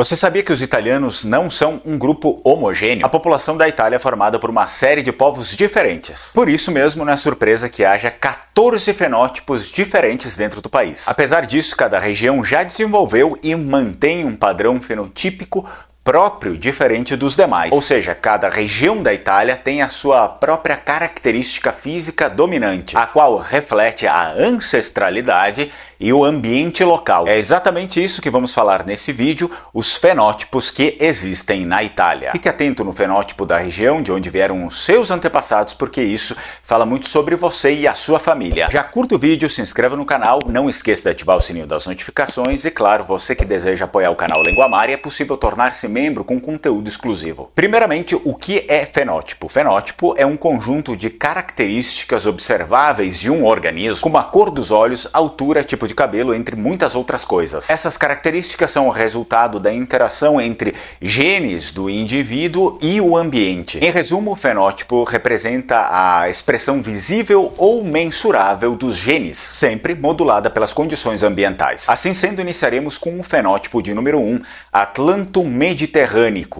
Você sabia que os italianos não são um grupo homogêneo? A população da Itália é formada por uma série de povos diferentes. Por isso mesmo, não é surpresa que haja 14 fenótipos diferentes dentro do país. Apesar disso, cada região já desenvolveu e mantém um padrão fenotípico próprio, diferente dos demais. Ou seja, cada região da Itália tem a sua própria característica física dominante, a qual reflete a ancestralidade e o ambiente local. É exatamente isso que vamos falar nesse vídeo, os fenótipos que existem na Itália. Fique atento no fenótipo da região de onde vieram os seus antepassados, porque isso fala muito sobre você e a sua família. Já curta o vídeo, se inscreva no canal, não esqueça de ativar o sininho das notificações e, claro, você que deseja apoiar o canal Linguamare, é possível tornar-se membro com conteúdo exclusivo. Primeiramente, o que é fenótipo? Fenótipo é um conjunto de características observáveis de um organismo, como a cor dos olhos, altura, tipo de cabelo, entre muitas outras coisas. Essas características são o resultado da interação entre genes do indivíduo e o ambiente. Em resumo, o fenótipo representa a expressão visível ou mensurável dos genes, sempre modulada pelas condições ambientais. Assim sendo, iniciaremos com o fenótipo de número 1, atlanto-mediterrâneo.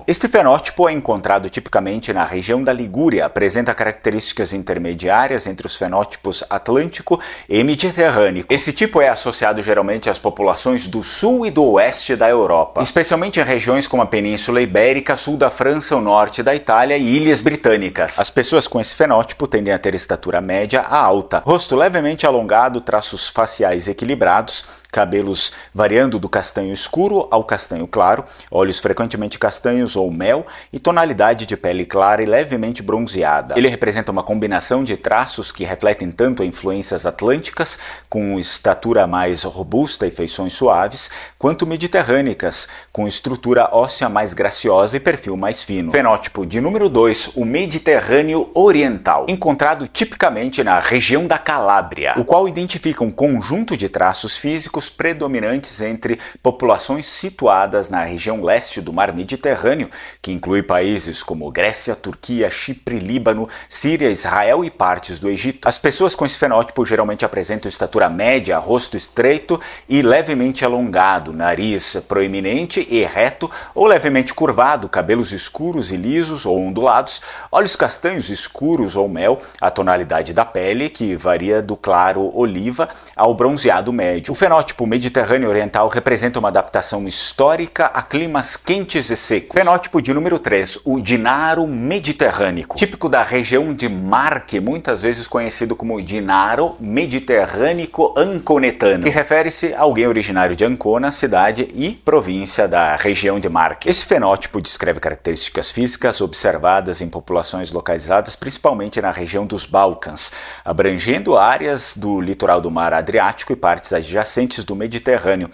Este fenótipo é encontrado tipicamente na região da Ligúria, apresenta características intermediárias entre os fenótipos atlântico e mediterrâneo. Esse tipo é associado geralmente às populações do sul e do oeste da Europa, especialmente em regiões como a Península Ibérica, sul da França, o norte da Itália e ilhas britânicas. As pessoas com esse fenótipo tendem a ter estatura média a alta, rosto levemente alongado, traços faciais equilibrados, cabelos variando do castanho escuro ao castanho claro, olhos frequentemente castanhos ou mel e tonalidade de pele clara e levemente bronzeada. Ele representa uma combinação de traços que refletem tanto influências atlânticas, com estatura mais robusta e feições suaves, quanto mediterrânicas, com estrutura óssea mais graciosa e perfil mais fino. Fenótipo de número 2, o Mediterrâneo Oriental, encontrado tipicamente na região da Calábria, o qual identifica um conjunto de traços físicos predominantes entre populações situadas na região leste do mar Mediterrâneo, que inclui países como Grécia, Turquia, Chipre, Líbano, Síria, Israel e partes do Egito. As pessoas com esse fenótipo geralmente apresentam estatura média, rosto estreito e levemente alongado, nariz proeminente e reto ou levemente curvado, cabelos escuros e lisos ou ondulados, olhos castanhos escuros ou mel, a tonalidade da pele, que varia do claro oliva ao bronzeado médio. O fenótipo Mediterrâneo Oriental representa uma adaptação histórica a climas quentes e secos. Fenótipo de número 3, o Dinaro Mediterrâneo, típico da região de Marche, muitas vezes conhecido como Dinaro Mediterrâneo Anconetano, que refere-se a alguém originário de Ancona, cidade e província da região de Marche. Esse fenótipo descreve características físicas observadas em populações localizadas principalmente na região dos Balcãs, abrangendo áreas do litoral do mar Adriático e partes adjacentes do Mediterrâneo.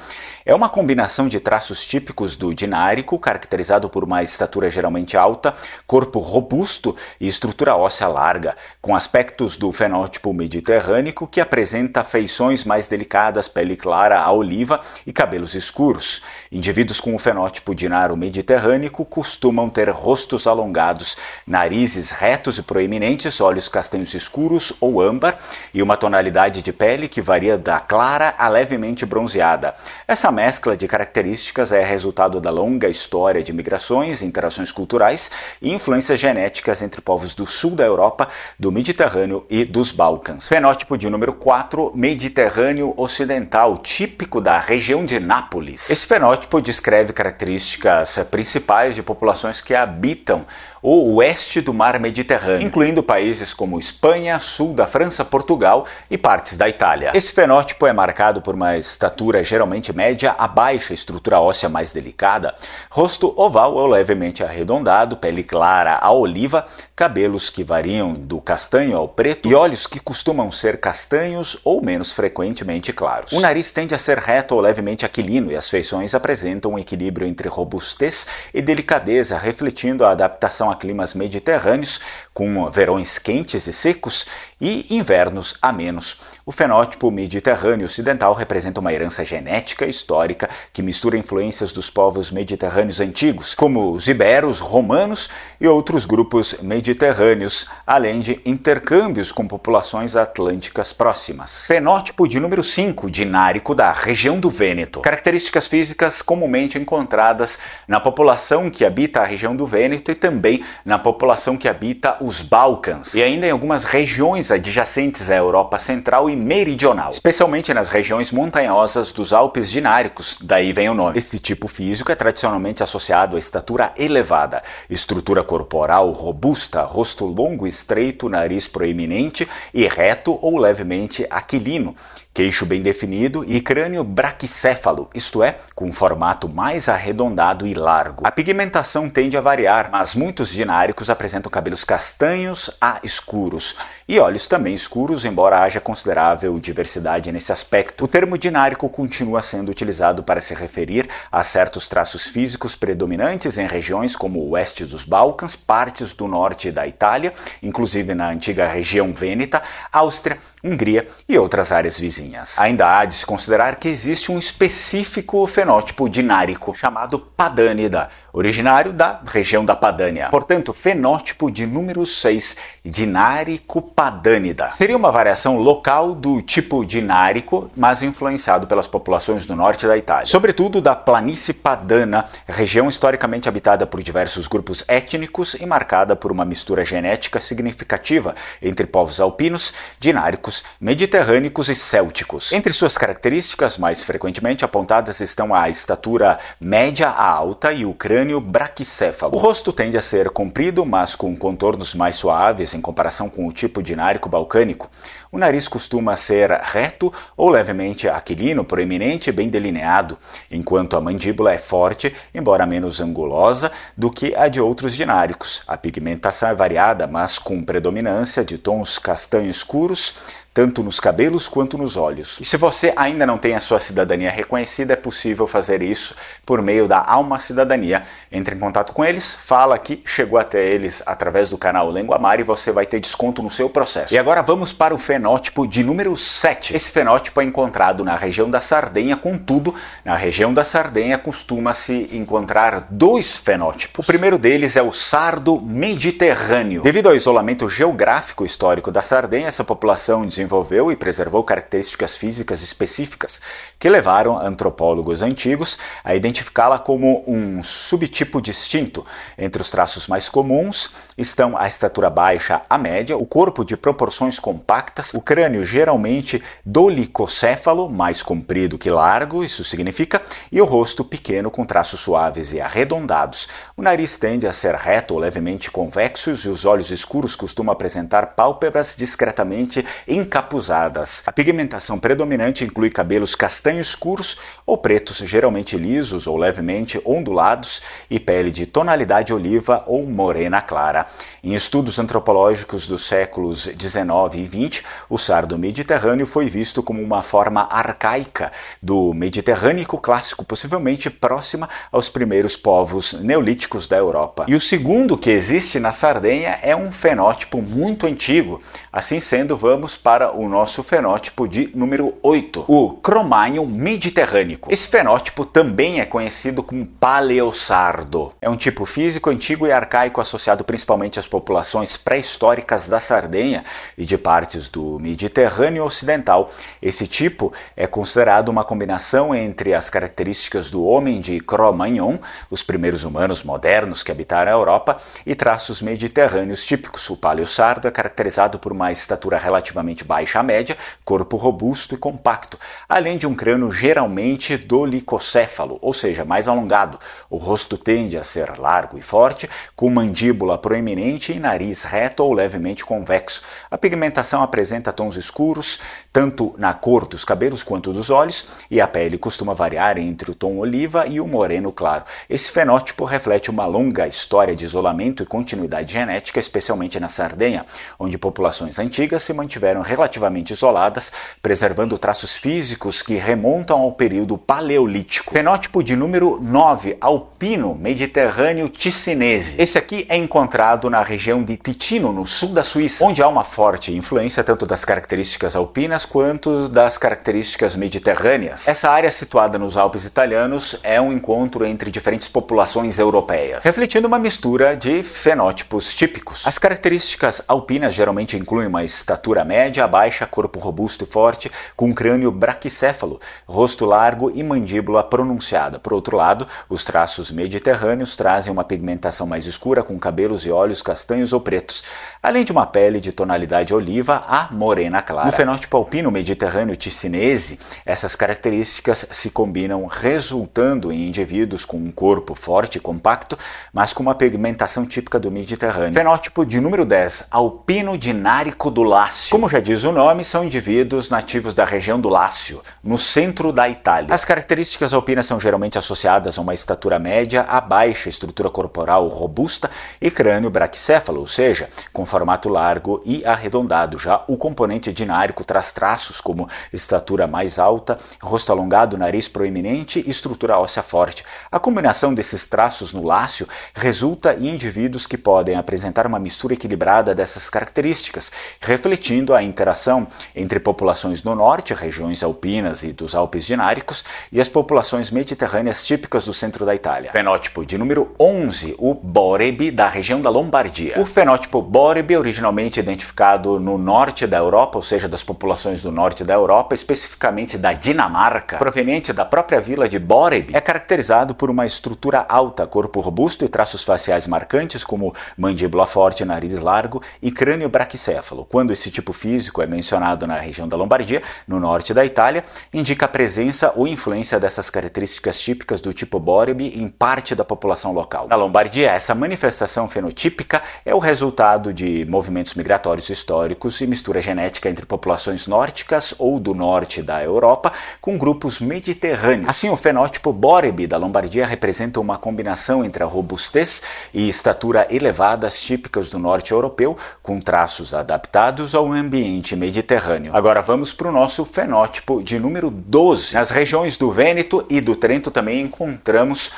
É uma combinação de traços típicos do dinárico, caracterizado por uma estatura geralmente alta, corpo robusto e estrutura óssea larga, com aspectos do fenótipo mediterrâneo que apresenta feições mais delicadas, pele clara a oliva e cabelos escuros. Indivíduos com o fenótipo dinaro mediterrâneo costumam ter rostos alongados, narizes retos e proeminentes, olhos castanhos escuros ou âmbar e uma tonalidade de pele que varia da clara a levemente bronzeada. Essa mescla de características é resultado da longa história de migrações, interações culturais e influências genéticas entre povos do sul da Europa, do Mediterrâneo e dos Balcãs. Fenótipo de número 4, Mediterrâneo Ocidental, típico da região de Nápoles. Esse fenótipo descreve características principais de populações que habitam o oeste do mar Mediterrâneo, incluindo países como Espanha, sul da França, Portugal e partes da Itália. Esse fenótipo é marcado por uma estatura geralmente média a baixa, estrutura óssea mais delicada, rosto oval ou levemente arredondado, pele clara a oliva, cabelos que variam do castanho ao preto e olhos que costumam ser castanhos ou menos frequentemente claros. O nariz tende a ser reto ou levemente aquilino e as feições apresentam um equilíbrio entre robustez e delicadeza, refletindo a adaptação a climas mediterrâneos, com verões quentes e secos e invernos amenos. O fenótipo mediterrâneo ocidental representa uma herança genética e histórica que mistura influências dos povos mediterrâneos antigos, como os iberos, romanos e outros grupos mediterrâneos, além de intercâmbios com populações atlânticas próximas. Fenótipo de número 5, dinárico da região do Vêneto. Características físicas comumente encontradas na população que habita a região do Vêneto e também na população que habita os Balcãs, e ainda em algumas regiões adjacentes à Europa Central e Meridional, especialmente nas regiões montanhosas dos Alpes dináricos, daí vem o nome. Este tipo físico é tradicionalmente associado à estatura elevada, estrutura corporal robusta, rosto longo e estreito, nariz proeminente e reto ou levemente aquilino, queixo bem definido e crânio braquicéfalo, isto é, com um formato mais arredondado e largo. A pigmentação tende a variar, mas muitos dináricos apresentam cabelos castanhos a escuros e olhos também escuros, embora haja considerável diversidade nesse aspecto. O termo dinárico continua sendo utilizado para se referir a certos traços físicos predominantes em regiões como o oeste dos Balcãs, partes do norte da Itália, inclusive na antiga região vêneta, Áustria, Hungria e outras áreas vizinhas. Ainda há de se considerar que existe um específico fenótipo dinárico chamado Padânida, originário da região da Padânia. Portanto, fenótipo de número 6, dinárico padânida. Seria uma variação local do tipo dinárico, mas influenciado pelas populações do norte da Itália, sobretudo da planície padana, região historicamente habitada por diversos grupos étnicos e marcada por uma mistura genética significativa entre povos alpinos, dináricos, mediterrânicos e célticos. Entre suas características mais frequentemente apontadas estão a estatura média a alta e o crânio braquicéfalo. O rosto tende a ser comprido, mas com contornos mais suaves em comparação com o tipo dinárico balcânico. O nariz costuma ser reto ou levemente aquilino, proeminente e bem delineado, enquanto a mandíbula é forte, embora menos angulosa do que a de outros dináricos. A pigmentação é variada, mas com predominância de tons castanho escuros, tanto nos cabelos quanto nos olhos. E se você ainda não tem a sua cidadania reconhecida, é possível fazer isso por meio da Alma Cidadania. Entre em contato com eles, fala que chegou até eles através do canal Lenguamar e você vai ter desconto no seu processo. E agora vamos para o fenótipo de número 7. Esse fenótipo é encontrado na região da Sardenha, contudo, na região da Sardenha costuma-se encontrar dois fenótipos. O primeiro deles é o sardo mediterrâneo. Devido ao isolamento geográfico histórico da Sardenha, essa população desenvolveu e preservou características físicas específicas que levaram antropólogos antigos a identificá-la como um subtipo distinto. Entre os traços mais comuns estão a estatura baixa a média, o corpo de proporções compactas, o crânio geralmente dolicocéfalo, mais comprido que largo, isso significa, e o rosto pequeno com traços suaves e arredondados. O nariz tende a ser reto ou levemente convexos e os olhos escuros costumam apresentar pálpebras discretamente encapuzadas. A pigmentação predominante inclui cabelos castanho escuros ou pretos, geralmente lisos ou levemente ondulados, e pele de tonalidade oliva ou morena clara. Em estudos antropológicos dos séculos 19 e 20, o sardo mediterrâneo foi visto como uma forma arcaica do mediterrânico clássico, possivelmente próxima aos primeiros povos neolíticos da Europa. E o segundo que existe na Sardenha é um fenótipo muito antigo. Assim sendo, vamos para o nosso fenótipo de número 8, o cromagno mediterrânico. Esse fenótipo também é conhecido como paleosardo. É um tipo físico antigo e arcaico associado principalmente às populações pré-históricas da Sardenha e de partes do Mediterrâneo Ocidental. Esse tipo é considerado uma combinação entre as características do homem de Cro-Magnon, os primeiros humanos modernos que habitaram a Europa, e traços mediterrâneos típicos. O paleosardo é caracterizado por uma estatura relativamente baixa a média, corpo robusto e compacto, além de um crânio geralmente dolicocéfalo, ou seja, mais alongado. O rosto tende a ser largo e forte, com mandíbula proeminente e nariz reto ou levemente convexo. A pigmentação apresenta tons escuros, tanto na cor dos cabelos quanto dos olhos, e a pele costuma variar entre o tom oliva e o moreno claro. Esse fenótipo reflete uma longa história de isolamento e continuidade genética, especialmente na Sardenha, onde populações antigas se mantiveram relativamente relativamente isoladas, preservando traços físicos que remontam ao período paleolítico. Fenótipo de número 9, alpino mediterrâneo ticinese. Esse aqui é encontrado na região de Ticino, no sul da Suíça, onde há uma forte influência tanto das características alpinas quanto das características mediterrâneas. Essa área situada nos Alpes italianos é um encontro entre diferentes populações europeias, refletindo uma mistura de fenótipos típicos. As características alpinas geralmente incluem uma estatura média, baixa, corpo robusto e forte, com crânio braquicéfalo, rosto largo e mandíbula pronunciada. Por outro lado, os traços mediterrâneos trazem uma pigmentação mais escura, com cabelos e olhos castanhos ou pretos, além de uma pele de tonalidade oliva a morena clara. No fenótipo alpino mediterrâneo ticinese, essas características se combinam, resultando em indivíduos com um corpo forte e compacto, mas com uma pigmentação típica do Mediterrâneo. Fenótipo de número 10, alpino dinárico do Lácio. Como já diz o nome, são indivíduos nativos da região do Lácio, no centro da Itália. As características alpinas são geralmente associadas a uma estatura média a baixa, estrutura corporal robusta e crânio braquicéfalo, ou seja, com formato largo e arredondado. Já o componente dinárico traz traços como estatura mais alta, rosto alongado, nariz proeminente e estrutura óssea forte. A combinação desses traços no Lácio resulta em indivíduos que podem apresentar uma mistura equilibrada dessas características, refletindo a interação entre populações do norte, regiões alpinas e dos Alpes dináricos, e as populações mediterrâneas típicas do centro da Itália. Fenótipo de número 11, o Borebe, da região da Lombardia. O fenótipo Borebe, originalmente identificado no norte da Europa, ou seja, das populações do norte da Europa, especificamente da Dinamarca, proveniente da própria vila de Borebe, é caracterizado por uma estrutura alta, corpo robusto e traços faciais marcantes como mandíbula forte, nariz largo e crânio braquicéfalo. Quando esse tipo físico é mencionado na região da Lombardia, no norte da Itália, indica a presença ou influência dessas características típicas do tipo Borebe em parte da população local. Na Lombardia, essa manifestação fenotípica é o resultado de movimentos migratórios históricos e mistura genética entre populações nórdicas ou do norte da Europa com grupos mediterrâneos. Assim, o fenótipo Borebe da Lombardia representa uma combinação entre a robustez e estatura elevadas típicas do norte europeu, com traços adaptados ao ambiente mediterrâneo. Agora vamos para o nosso fenótipo de número 12. Nas regiões do Vêneto e do Trento também encontramos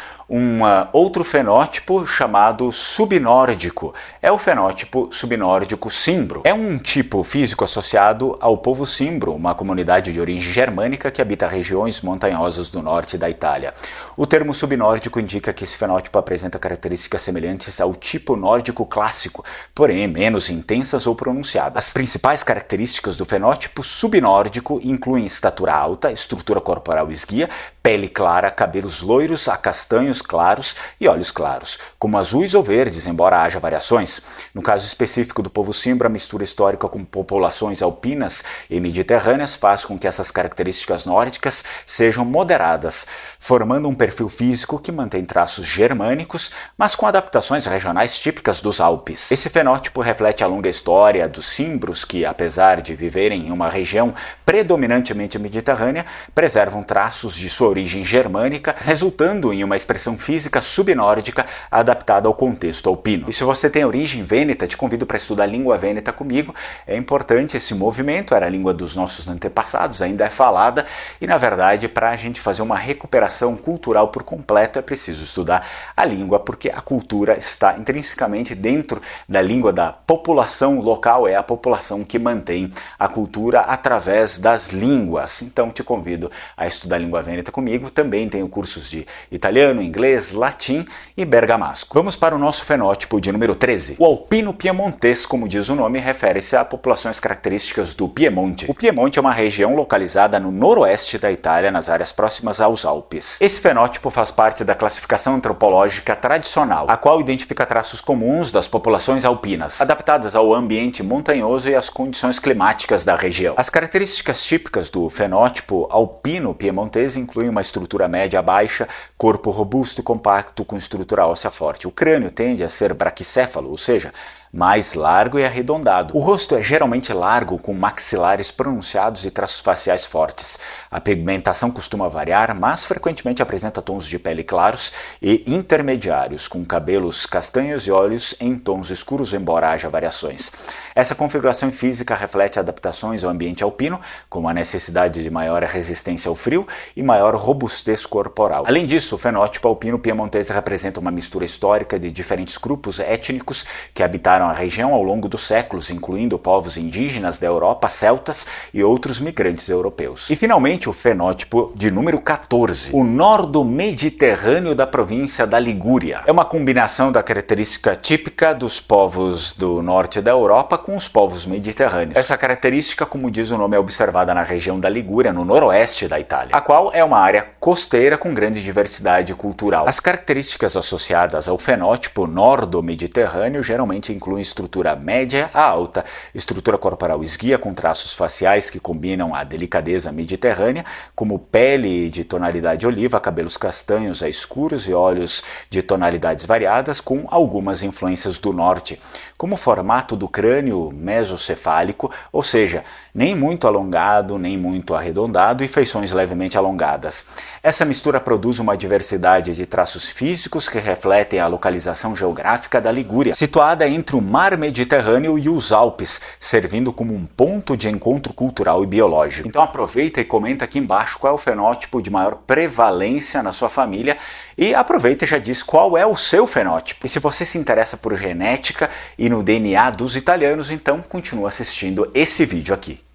outro fenótipo chamado subnórdico. É o fenótipo subnórdico cimbro. É um tipo físico associado ao povo cimbro, uma comunidade de origem germânica que habita regiões montanhosas do norte da Itália. O termo subnórdico indica que esse fenótipo apresenta características semelhantes ao tipo nórdico clássico, porém menos intensas ou pronunciadas. As principais características do fenótipo subnórdico incluem estatura alta, estrutura corporal esguia, pele clara, cabelos loiros a castanhos claros e olhos claros, como azuis ou verdes, embora haja variações. No caso específico do povo cimbro, a mistura histórica com populações alpinas e mediterrâneas faz com que essas características nórdicas sejam moderadas, formando um perfil físico que mantém traços germânicos, mas com adaptações regionais típicas dos Alpes. Esse fenótipo reflete a longa história dos cimbros que, apesar de viverem em uma região predominantemente mediterrânea, preservam traços de sua origem germânica, resultando em uma expressão física subnórdica adaptada ao contexto alpino. E se você tem origem vêneta, te convido para estudar a língua vêneta comigo. É importante esse movimento, era a língua dos nossos antepassados, ainda é falada, e na verdade, para a gente fazer uma recuperação cultural por completo, é preciso estudar a língua, porque a cultura está intrinsecamente dentro da língua da população local, é a população que mantém a cultura através das línguas. Então te convido a estudar a língua vêneta comigo. Também tenho cursos de italiano, inglês, latim e bergamasco. Vamos para o nosso fenótipo de número 13. O alpino piemontês, como diz o nome, refere-se a populações características do Piemonte. O Piemonte é uma região localizada no noroeste da Itália, nas áreas próximas aos Alpes. Esse fenótipo faz parte da classificação antropológica tradicional, a qual identifica traços comuns das populações alpinas, adaptadas ao ambiente montanhoso e às condições climáticas da região. As características típicas do fenótipo alpino piemontês incluem uma estrutura média baixa, corpo robusto e compacto com estrutura óssea forte. O crânio tende a ser braquicéfalo, ou seja, mais largo e arredondado. O rosto é geralmente largo, com maxilares pronunciados e traços faciais fortes. A pigmentação costuma variar, mas frequentemente apresenta tons de pele claros e intermediários, com cabelos castanhos e olhos em tons escuros, embora haja variações. Essa configuração física reflete adaptações ao ambiente alpino, como a necessidade de maior resistência ao frio e maior robustez corporal. Além disso, o fenótipo alpino piemontês representa uma mistura histórica de diferentes grupos étnicos que habitaram a região ao longo dos séculos, incluindo povos indígenas da Europa, celtas e outros migrantes europeus. E finalmente, o fenótipo de número 14, o nordo-mediterrâneo da província da Ligúria. É uma combinação da característica típica dos povos do norte da Europa com os povos mediterrâneos. Essa característica, como diz o nome, é observada na região da Ligúria, no noroeste da Itália, a qual é uma área costeira com grande diversidade cultural. As características associadas ao fenótipo nordo-mediterrâneo geralmente incluem estrutura média a alta, estrutura corporal esguia com traços faciais que combinam a delicadeza mediterrânea, como pele de tonalidade oliva, cabelos castanhos a escuros e olhos de tonalidades variadas, com algumas influências do norte, como o formato do crânio mesocefálico, ou seja, nem muito alongado, nem muito arredondado e feições levemente alongadas. Essa mistura produz uma diversidade de traços físicos que refletem a localização geográfica da Ligúria, situada entre o Mar Mediterrâneo e os Alpes, servindo como um ponto de encontro cultural e biológico. Então aproveita e comenta aqui embaixo qual é o fenótipo de maior prevalência na sua família e aproveita e já diz qual é o seu fenótipo. E se você se interessa por genética e no DNA dos italianos, então continua assistindo esse vídeo aqui.